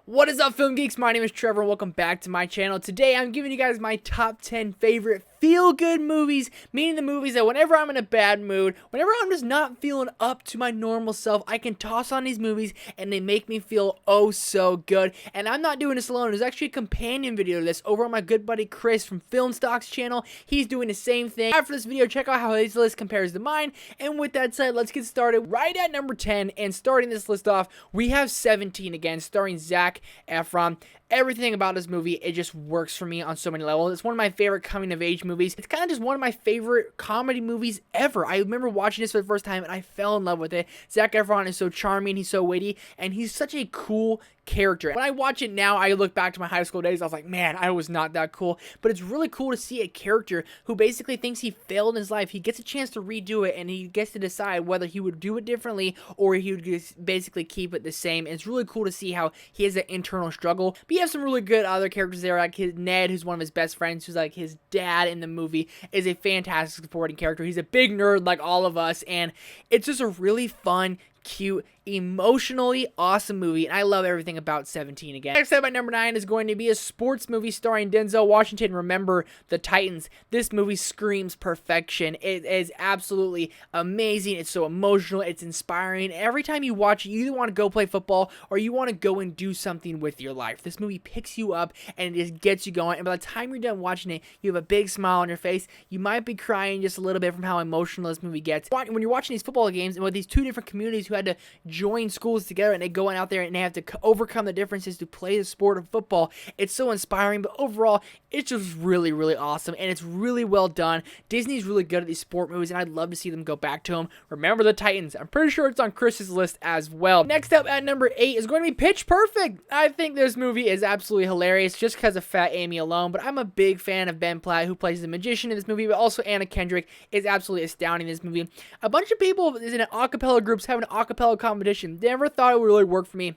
What is up, Film Geeks? My name is Trevor, and welcome back to my channel. Today, I'm giving you guys my top 10 favorite feel-good movies, meaning the movies that whenever I'm in a bad mood, whenever I'm just not feeling up to my normal self, I can toss on these movies, and they make me feel oh so good. And I'm not doing this alone. There's actually a companion video to this over on my good buddy Chris from Film Stock's channel. He's doing the same thing. After this video, check out how his list compares to mine. And with that said, let's get started. Right at number 10, and starting this list off, we have 17 again, starring Zac Efron. Everything about this movie, it just works for me on so many levels. It's one of my favorite coming-of-age movies. It's kind of just one of my favorite comedy movies ever. I remember watching this for the first time, and I fell in love with it. Zac Efron is so charming, he's so witty, and he's such a cool character. When I watch it now, I look back to my high school days, I was like, man, I was not that cool. But it's really cool to see a character who basically thinks he failed in his life. He gets a chance to redo it, and he gets to decide whether he would do it differently or he would just basically keep it the same. And it's really cool to see how he has an internal struggle. But you have some really good other characters there, like his Ned, who's one of his best friends, who's like his dad in the movie, is a fantastic supporting character. He's a big nerd like all of us, and it's just a really fun, cute, emotionally awesome movie, and I love everything about 17 again. Next up at number 9 is going to be a sports movie starring Denzel Washington. Remember the Titans. This movie screams perfection. It is absolutely amazing. It's so emotional. It's inspiring. Every time you watch it, you either want to go play football or you want to go and do something with your life. This movie picks you up and it just gets you going, and by the time you're done watching it, you have a big smile on your face. You might be crying just a little bit from how emotional this movie gets. When you're watching these football games and with these two different communities who had to join schools together and they go out there and they have to overcome the differences to play the sport of football, it's so inspiring. But overall, it's just really, really awesome, and it's really well done. Disney's really good at these sport movies, and I'd love to see them go back to them. Remember the Titans. I'm pretty sure it's on Chris's list as well. Next up at number 8 is going to be Pitch Perfect. I think this movie is absolutely hilarious just because of Fat Amy alone, but I'm a big fan of Ben Platt, who plays the magician in this movie, but also Anna Kendrick is absolutely astounding in this movie. A bunch of people in an acapella groups having an acapella competition. Never thought it would really work for me.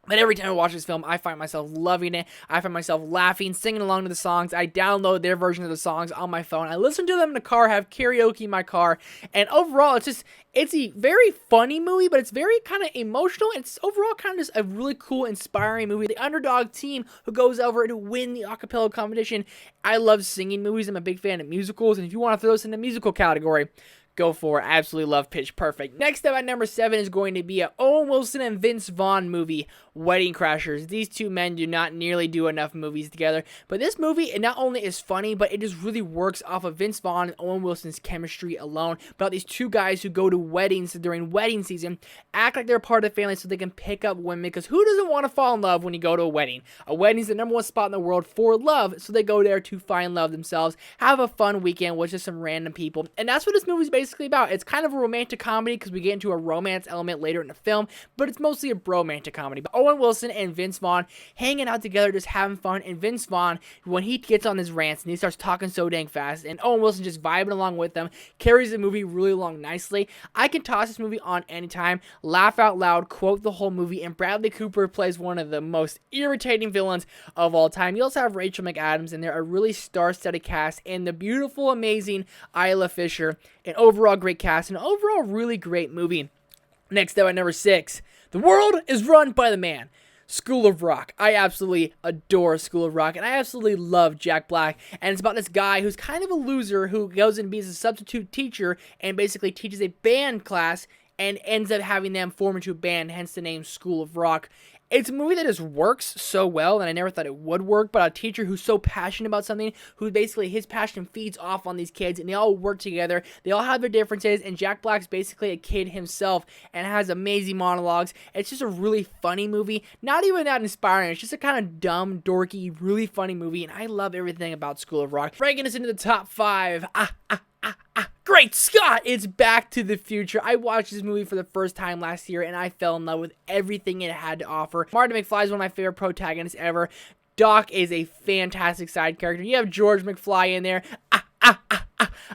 But every time I watch this film, I find myself loving it. I find myself laughing, singing along to the songs. I download their version of the songs on my phone. I listen to them in the car, have karaoke in my car. And overall, it's a very funny movie, but it's very kind of emotional. It's overall kind of just a really cool, inspiring movie. The underdog team who goes over to win the acapella competition. I love singing movies. I'm a big fan of musicals. And if you want to throw this in the musical category, go for it. I absolutely love Pitch Perfect. Next up at number 7 is going to be a Owen Wilson and Vince Vaughn movie, Wedding Crashers. These two men do not nearly do enough movies together, but this movie, it not only is funny, but it just really works off of Vince Vaughn and Owen Wilson's chemistry alone. About these two guys who go to weddings during wedding season, act like they're part of the family so they can pick up women, because who doesn't want to fall in love when you go to a wedding? A wedding's the number one spot in the world for love, so they go there to find love themselves, have a fun weekend with just some random people, and that's what this movie's basically about. It's kind of a romantic comedy because we get into a romance element later in the film, but it's mostly a bromantic comedy. But Owen Wilson and Vince Vaughn hanging out together, just having fun, and Vince Vaughn, when he gets on his rants and he starts talking so dang fast, and Owen Wilson just vibing along with them, carries the movie really along nicely. I can toss this movie on anytime, laugh out loud, quote the whole movie, and Bradley Cooper plays one of the most irritating villains of all time. You also have Rachel McAdams in there, a really star-studded cast, and the beautiful, amazing Isla Fisher. An overall great cast, and overall really great movie. Next up at number 6, The World is Run by the Man, School of Rock. I absolutely adore School of Rock, and I absolutely love Jack Black, and it's about this guy who's kind of a loser who goes and becomes a substitute teacher and basically teaches a band class and ends up having them form into a band, hence the name School of Rock. It's a movie that just works so well, and I never thought it would work, but a teacher who's so passionate about something, who basically his passion feeds off on these kids, and they all work together. They all have their differences, and Jack Black's basically a kid himself and has amazing monologues. It's just a really funny movie. Not even that inspiring. It's just a kind of dumb, dorky, really funny movie, and I love everything about School of Rock. Breaking us into the top 5. Great Scott! It's Back to the Future. I watched this movie for the first time last year, and I fell in love with everything it had to offer. Marty McFly is one of my favorite protagonists ever. Doc is a fantastic side character. You have George McFly in there.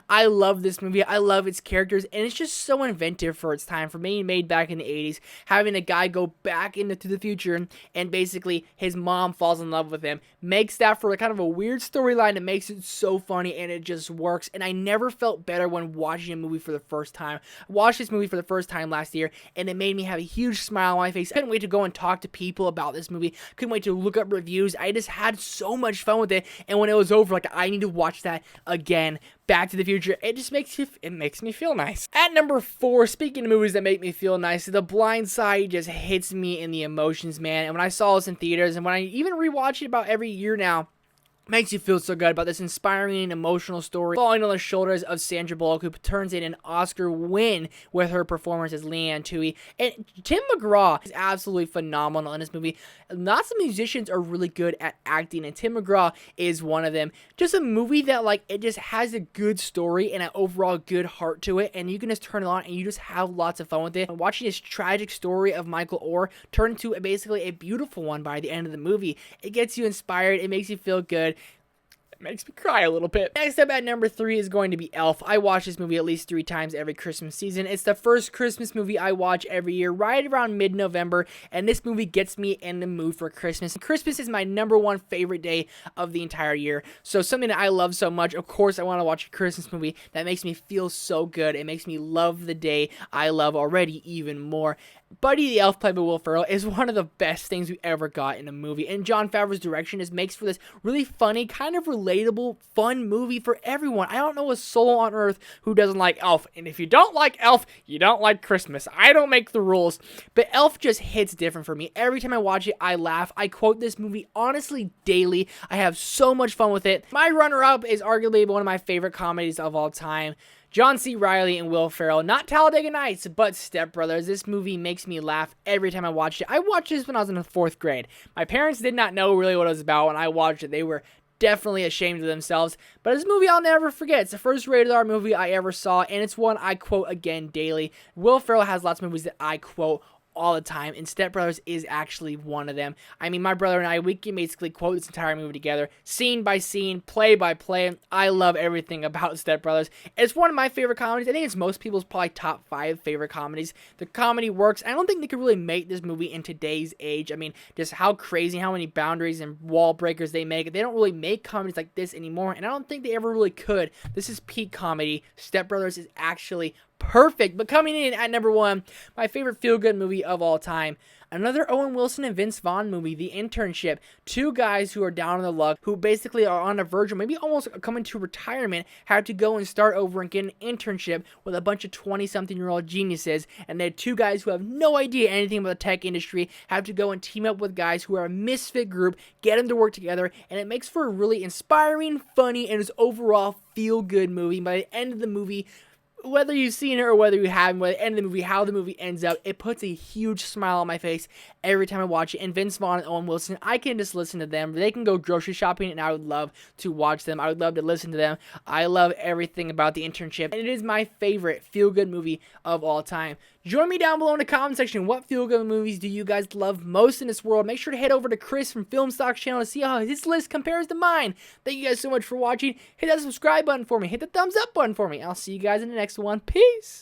I love this movie. I love its characters, and it's just so inventive for its time, for being made back in the 80s, having a guy go back into the future, and basically his mom falls in love with him, makes that for kind of a weird storyline that makes it so funny, and it just works. And I never felt better when watching a movie for the first time. I watched this movie for the first time last year, and it made me have a huge smile on my face. I couldn't wait to go and talk to people about this movie. Couldn't wait to look up reviews. I just had so much fun with it, and when it was over, like, I need to watch that again. Back to the Future, it just makes me feel nice. At number 4, speaking of movies that make me feel nice, The Blind Side just hits me in the emotions, man. And when I saw this in theaters, and when I even rewatch it about every year now, makes you feel so good about this inspiring and emotional story falling on the shoulders of Sandra Bullock, who turns in an Oscar win with her performance as Leanne Tui. And Tim McGraw is absolutely phenomenal in this movie. Lots of musicians are really good at acting, and Tim McGraw is one of them. Just a movie that, like, it just has a good story and an overall good heart to it, and you can just turn it on and you just have lots of fun with it. And watching this tragic story of Michael Orr turn into basically a beautiful one by the end of the movie, it gets you inspired, it makes you feel good. Makes me cry a little bit. Next up at number 3 is going to be Elf. I watch this movie at least 3 times every Christmas season. It's the first Christmas movie I watch every year, right around mid-November, and this movie gets me in the mood for Christmas. Christmas is my number 1 favorite day of the entire year, so something that I love so much. Of course, I want to watch a Christmas movie that makes me feel so good. It makes me love the day I love already even more. Buddy the Elf, played by Will Ferrell, is one of the best things we ever got in a movie, and Jon Favreau's direction just makes for this really funny, kind of relatable, fun movie for everyone. I don't know a soul on earth who doesn't like Elf, and if you don't like Elf, you don't like Christmas. I don't make the rules, but Elf just hits different for me. Every time I watch it, I laugh. I quote this movie honestly daily. I have so much fun with it. My runner-up is arguably one of my favorite comedies of all time. John C. Reilly and Will Ferrell. Not Talladega Nights, but Step Brothers. This movie makes me laugh every time I watch it. I watched this when I was in the 4th grade. My parents did not know really what it was about when I watched it. They were definitely ashamed of themselves. But this movie I'll never forget. It's the first rated R movie I ever saw, and it's one I quote again daily. Will Ferrell has lots of movies that I quote all the time, and Step Brothers is actually one of them. I mean, my brother and I, we can basically quote this entire movie together, scene by scene, play by play. I love everything about Step Brothers. It's one of my favorite comedies. I think it's most people's probably top 5 favorite comedies. The comedy works. I don't think they could really make this movie in today's age. I mean, just how crazy, how many boundaries and wall breakers they make. They don't really make comedies like this anymore, and I don't think they ever really could. This is peak comedy. Step Brothers is actually perfect. But coming in at number 1, my favorite feel-good movie of all time, another Owen Wilson and Vince Vaughn movie, The Internship. 2 guys who are down on the luck, who basically are on the verge of maybe almost coming to retirement, have to go and start over and get an internship with a bunch of 20-something-year-old geniuses. And they're 2 guys who have no idea anything about the tech industry, have to go and team up with guys who are a misfit group, get them to work together, and it makes for a really inspiring, funny, and just overall feel-good movie. By the end of the movie, whether you've seen it or whether you haven't, by the end of the movie, how the movie ends up, it puts a huge smile on my face every time I watch it. And Vince Vaughn and Owen Wilson, I can just listen to them. They can go grocery shopping, and I would love to watch them. I would love to listen to them. I love everything about The Internship, and it is my favorite feel-good movie of all time. Join me down below in the comment section. What feel-good movies do you guys love most in this world? Make sure to head over to Chris from Film Stock's channel to see how his list compares to mine. Thank you guys so much for watching. Hit that subscribe button for me. Hit the thumbs up button for me. I'll see you guys in the next one. Peace.